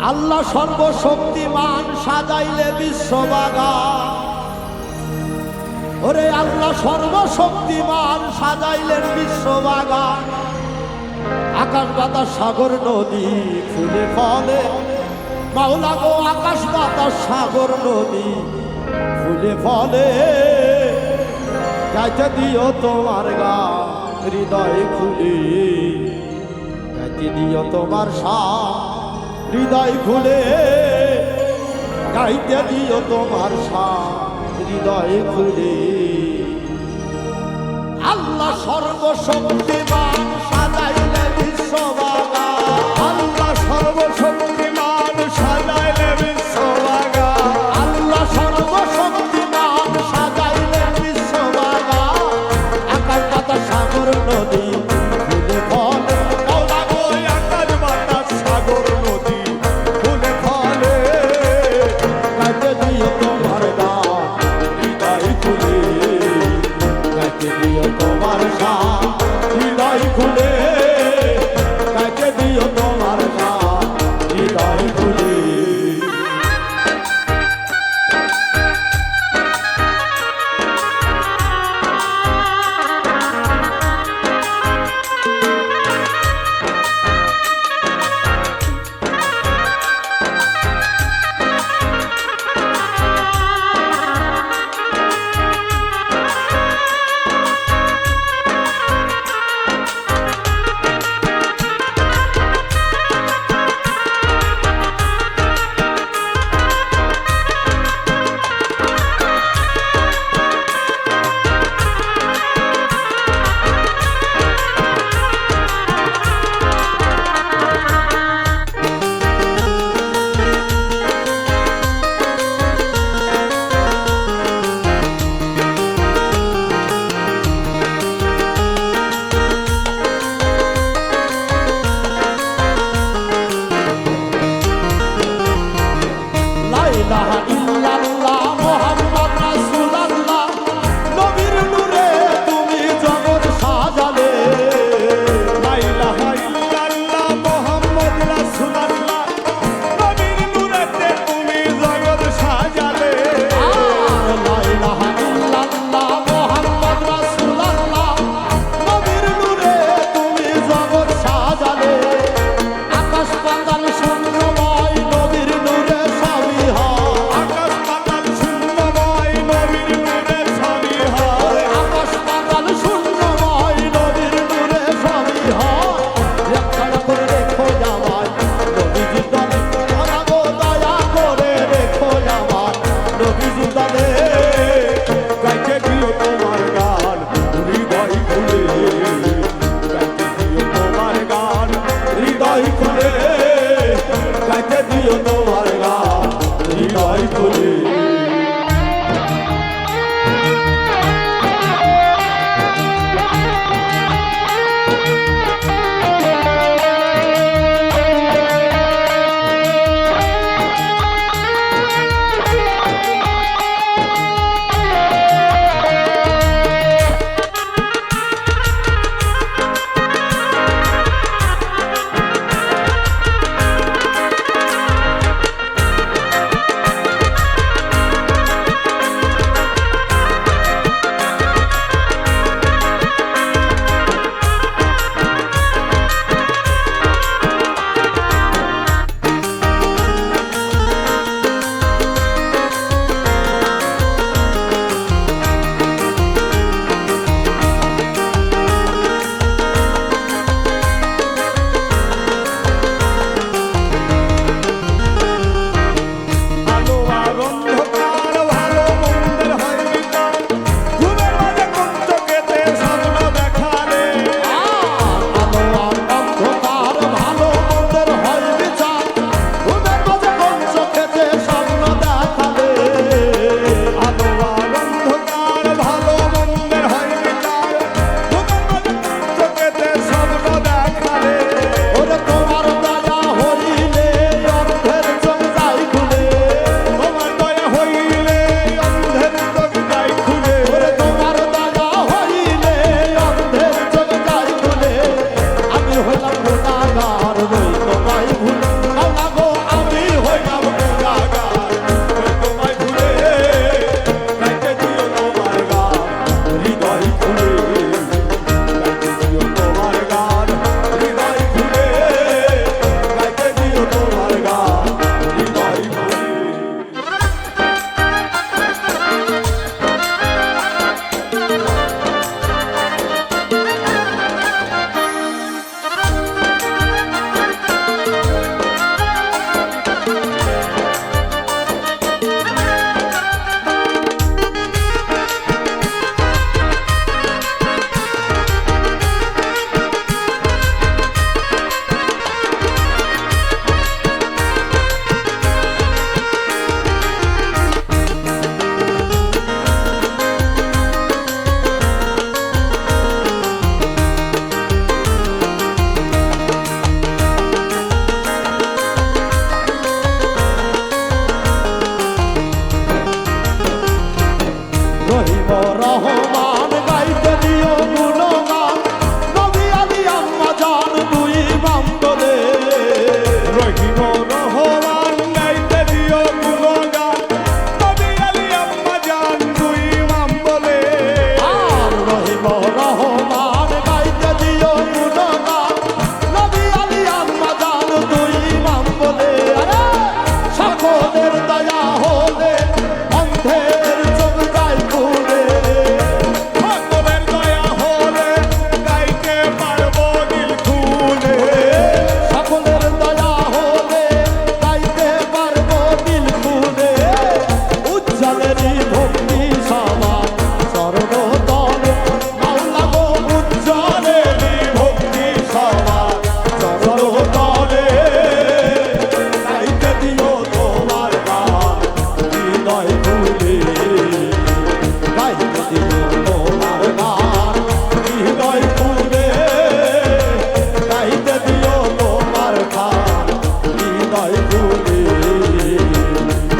আল্লাহ সর্বশক্তিমান সাজাইলে বিশ্ববাগান। ওরে আল্লাহ সর্বশক্তিমান সাজাইলেন বিশ্ববাগান। আকাশ বাতাস সাগর নদী ফুলে ফলে, মাওলা গো আকাশ বাতাস সাগর নদী ফুলে ফলে। গাইতে দিও তোমার গান হৃদয় খুলে, গাইতে দিও তোমার শান হৃদয় খুলে, গাইতে দিও তোমার শান হৃদয় খুলে। আল্লাহ সর্বশক্তিমান সাজাইলে বিশ্ববাগান। আল্লাহ সর্বশক্তিমান সাজাইলে বিশ্ববাগান। আল্লাহ সর্বশক্তিমান সাজাইলে বিশ্ববাগান। আকাশ বাতাস সাগর নদী ফুলে ফলে, মাওলা গো আকাশ বাতাস সাগর নদী ফুলে ফলে। গাইতে দিও তোমার গান হৃদয় খুলে, গাইতে দিও তোমার শান হৃদয় খুলে, গাইতে দিও তোমার শান হৃদয় খুলে।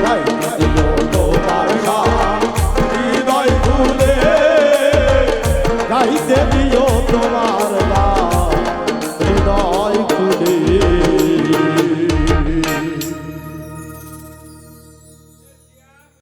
গাই